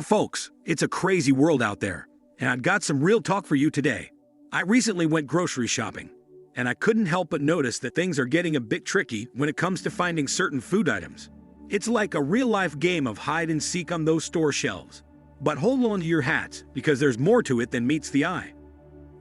Folks, it's a crazy world out there, and I've got some real talk for you today. I recently went grocery shopping, and I couldn't help but notice that things are getting a bit tricky when it comes to finding certain food items. It's like a real-life game of hide and seek on those store shelves. But hold on to your hats, because there's more to it than meets the eye.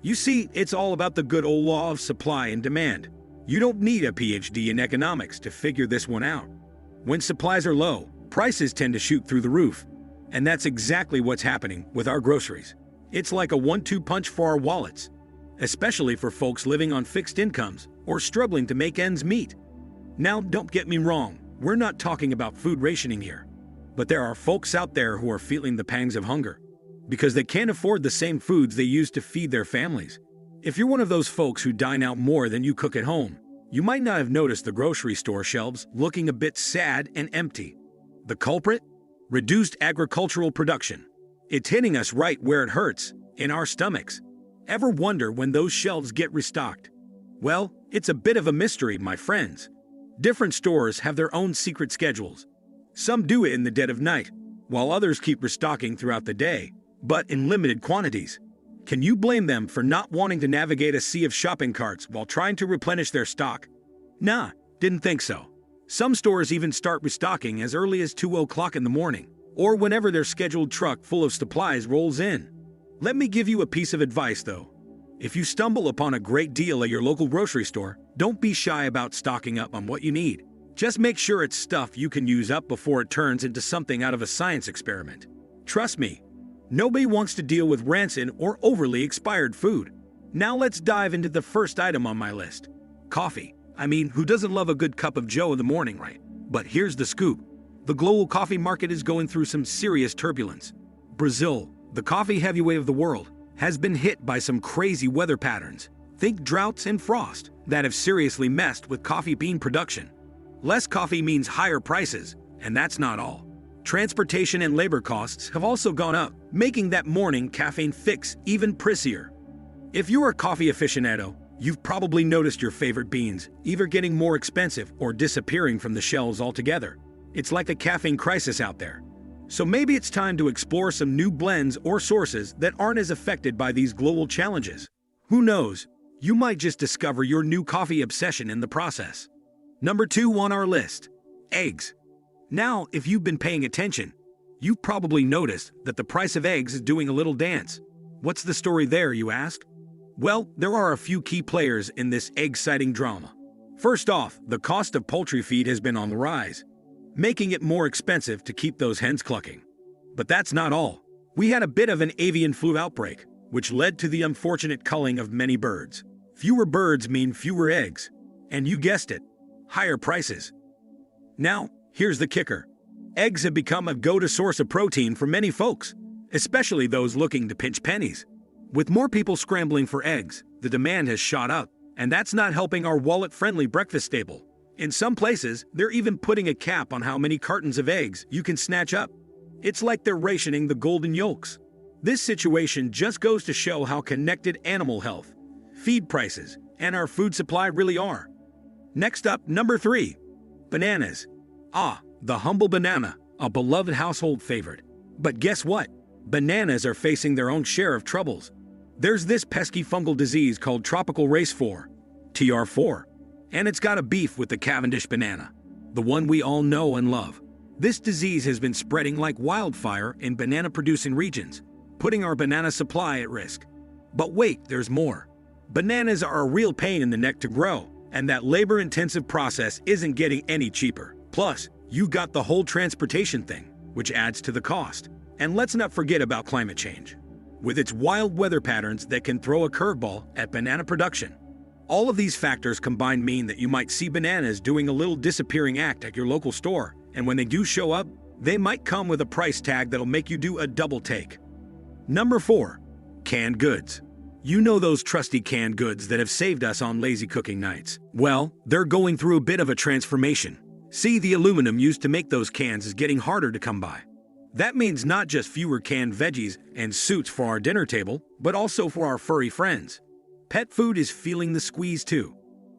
You see, it's all about the good old law of supply and demand. You don't need a PhD in economics to figure this one out. When supplies are low, prices tend to shoot through the roof. And that's exactly what's happening with our groceries. It's like a 1-2 punch for our wallets, especially for folks living on fixed incomes or struggling to make ends meet. Now, don't get me wrong, we're not talking about food rationing here. But there are folks out there who are feeling the pangs of hunger because they can't afford the same foods they use to feed their families. If you're one of those folks who dine out more than you cook at home, you might not have noticed the grocery store shelves looking a bit sad and empty. The culprit? Reduced agricultural production. It's hitting us right where it hurts, in our stomachs. Ever wonder when those shelves get restocked? Well, it's a bit of a mystery, my friends. Different stores have their own secret schedules. Some do it in the dead of night, while others keep restocking throughout the day, but in limited quantities. Can you blame them for not wanting to navigate a sea of shopping carts while trying to replenish their stock? Nah, didn't think so. Some stores even start restocking as early as 2 o'clock in the morning, or whenever their scheduled truck full of supplies rolls in. Let me give you a piece of advice though. If you stumble upon a great deal at your local grocery store, don't be shy about stocking up on what you need. Just make sure it's stuff you can use up before it turns into something out of a science experiment. Trust me, nobody wants to deal with rancid or overly expired food. Now let's dive into the first item on my list. Coffee. Who doesn't love a good cup of joe in the morning, right? But here's the scoop. The global coffee market is going through some serious turbulence. Brazil, the coffee heavyweight of the world, has been hit by some crazy weather patterns. Think droughts and frost that have seriously messed with coffee bean production. Less coffee means higher prices, and that's not all. Transportation and labor costs have also gone up, making that morning caffeine fix even pricier. If you're a coffee aficionado, you've probably noticed your favorite beans either getting more expensive or disappearing from the shelves altogether. It's like a caffeine crisis out there. So maybe it's time to explore some new blends or sources that aren't as affected by these global challenges. Who knows? You might just discover your new coffee obsession in the process. Number 2 on our list, eggs. Now, if you've been paying attention, you've probably noticed that the price of eggs is doing a little dance. What's the story there, you ask? Well, there are a few key players in this egg-sighting drama. First off, the cost of poultry feed has been on the rise, making it more expensive to keep those hens clucking. But that's not all. We had a bit of an avian flu outbreak, which led to the unfortunate culling of many birds. Fewer birds mean fewer eggs. And you guessed it, higher prices. Now, here's the kicker. Eggs have become a go-to source of protein for many folks, especially those looking to pinch pennies. With more people scrambling for eggs, the demand has shot up, and that's not helping our wallet-friendly breakfast staple. In some places, they're even putting a cap on how many cartons of eggs you can snatch up. It's like they're rationing the golden yolks. This situation just goes to show how connected animal health, feed prices, and our food supply really are. Next up, number 3, bananas. The humble banana, a beloved household favorite. But guess what? Bananas are facing their own share of troubles. There's this pesky fungal disease called tropical race 4, TR4, and it's got a beef with the Cavendish banana, the one we all know and love. This disease has been spreading like wildfire in banana-producing regions, putting our banana supply at risk. But wait, there's more. Bananas are a real pain in the neck to grow, and that labor-intensive process isn't getting any cheaper. Plus, you got the whole transportation thing, which adds to the cost. And let's not forget about climate change, with its wild weather patterns that can throw a curveball at banana production. All of these factors combined mean that you might see bananas doing a little disappearing act at your local store, and when they do show up, they might come with a price tag that'll make you do a double take. Number 4, canned goods. You know those trusty canned goods that have saved us on lazy cooking nights. Well, they're going through a bit of a transformation. See, the aluminum used to make those cans is getting harder to come by. That means not just fewer canned veggies and suits for our dinner table, but also for our furry friends. Pet food is feeling the squeeze too.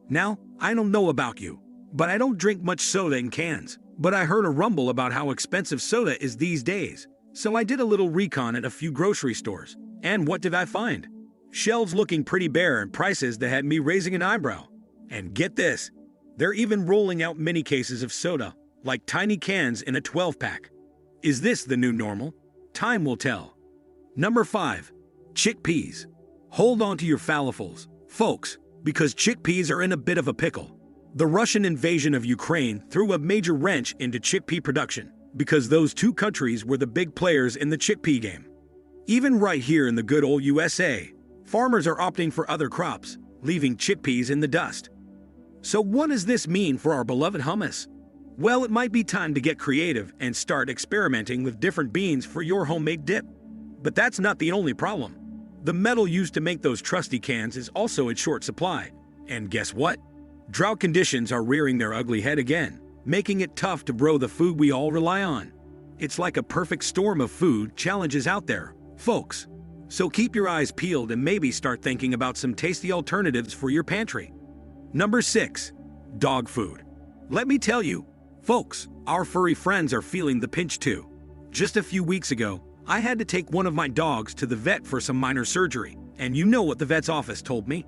Now, I don't know about you, but I don't drink much soda in cans. But I heard a rumble about how expensive soda is these days. So I did a little recon at a few grocery stores, and what did I find? Shelves looking pretty bare and prices that had me raising an eyebrow. And get this, they're even rolling out mini cases of soda, like tiny cans in a 12-pack. Is this the new normal? Time will tell. Number 5. Chickpeas. Hold on to your falafels, folks, because chickpeas are in a bit of a pickle. The Russian invasion of Ukraine threw a major wrench into chickpea production, because those two countries were the big players in the chickpea game. Even right here in the good old USA, farmers are opting for other crops, leaving chickpeas in the dust. So what does this mean for our beloved hummus? Well, it might be time to get creative and start experimenting with different beans for your homemade dip. But that's not the only problem. The metal used to make those trusty cans is also in short supply. And guess what? Drought conditions are rearing their ugly head again, making it tough to grow the food we all rely on. It's like a perfect storm of food challenges out there, folks. So keep your eyes peeled and maybe start thinking about some tasty alternatives for your pantry. Number 6. Dog food. Let me tell you, folks, our furry friends are feeling the pinch too. Just a few weeks ago, I had to take one of my dogs to the vet for some minor surgery, and you know what the vet's office told me?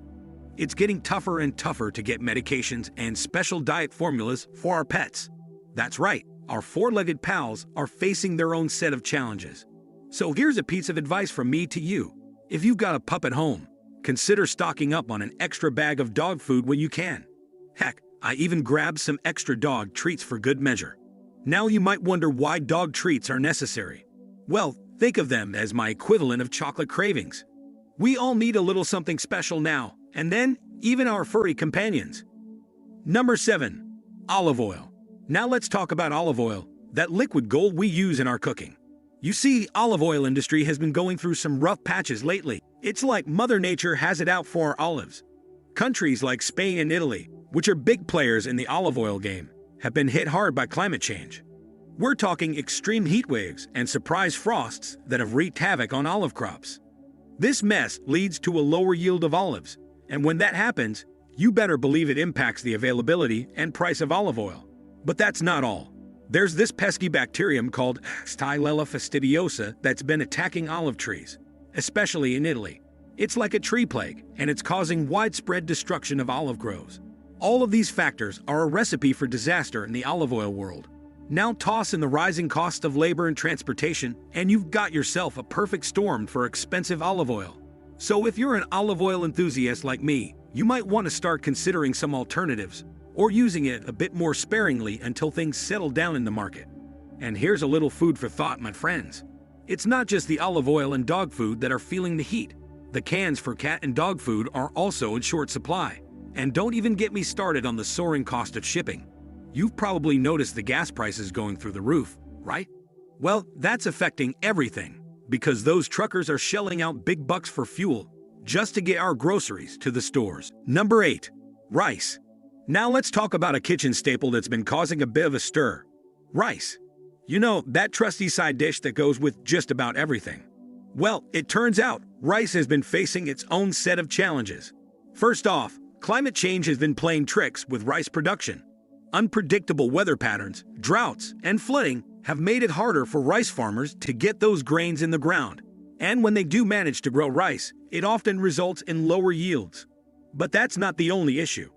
It's getting tougher and tougher to get medications and special diet formulas for our pets. That's right, our four-legged pals are facing their own set of challenges. So here's a piece of advice from me to you. If you've got a pup at home, consider stocking up on an extra bag of dog food when you can. Heck, I even grabbed some extra dog treats for good measure. Now you might wonder why dog treats are necessary. Well, think of them as my equivalent of chocolate cravings. We all need a little something special now, and then even our furry companions. Number 7. Olive oil. Now let's talk about olive oil, that liquid gold we use in our cooking. You see, olive oil industry has been going through some rough patches lately. It's like Mother Nature has it out for our olives. Countries like Spain and Italy, which are big players in the olive oil game, have been hit hard by climate change. We're talking extreme heat waves and surprise frosts that have wreaked havoc on olive crops. This mess leads to a lower yield of olives, and when that happens, you better believe it impacts the availability and price of olive oil. But that's not all. There's this pesky bacterium called Xylella fastidiosa that's been attacking olive trees, especially in Italy. It's like a tree plague, and it's causing widespread destruction of olive groves. All of these factors are a recipe for disaster in the olive oil world. Now toss in the rising cost of labor and transportation, and you've got yourself a perfect storm for expensive olive oil. So if you're an olive oil enthusiast like me, you might want to start considering some alternatives, or using it a bit more sparingly until things settle down in the market. And here's a little food for thought, my friends. It's not just the olive oil and dog food that are feeling the heat. The cans for cat and dog food are also in short supply. And don't even get me started on the soaring cost of shipping. You've probably noticed the gas prices going through the roof, right? Well, that's affecting everything, because those truckers are shelling out big bucks for fuel just to get our groceries to the stores. Number 8. Rice. Now let's talk about a kitchen staple that's been causing a bit of a stir. Rice. You know, that trusty side dish that goes with just about everything. Well, it turns out rice has been facing its own set of challenges. First off, climate change has been playing tricks with rice production. Unpredictable weather patterns, droughts, and flooding have made it harder for rice farmers to get those grains in the ground. And when they do manage to grow rice, it often results in lower yields. But that's not the only issue.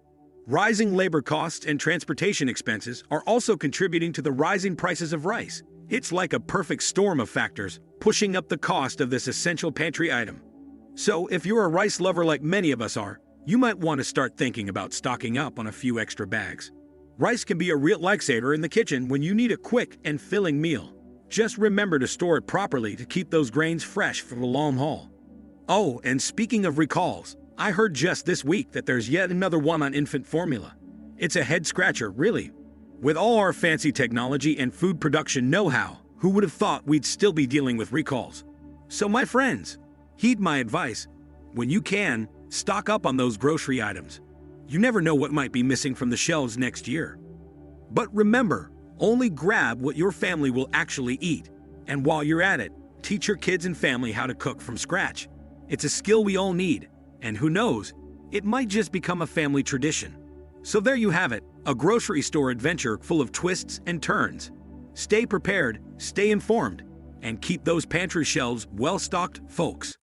Rising labor costs and transportation expenses are also contributing to the rising prices of rice. It's like a perfect storm of factors, pushing up the cost of this essential pantry item. So if you're a rice lover like many of us are, you might want to start thinking about stocking up on a few extra bags. Rice can be a real lifesaver in the kitchen when you need a quick and filling meal. Just remember to store it properly to keep those grains fresh for the long haul. Oh, and speaking of recalls, I heard just this week that there's yet another one on infant formula. It's a head-scratcher, really. With all our fancy technology and food production know-how, who would have thought we'd still be dealing with recalls? So my friends, heed my advice. When you can, stock up on those grocery items. You never know what might be missing from the shelves next year. But remember, only grab what your family will actually eat. And while you're at it, teach your kids and family how to cook from scratch. It's a skill we all need. And who knows, it might just become a family tradition. So there you have it, a grocery store adventure full of twists and turns. Stay prepared, stay informed, and keep those pantry shelves well stocked, folks.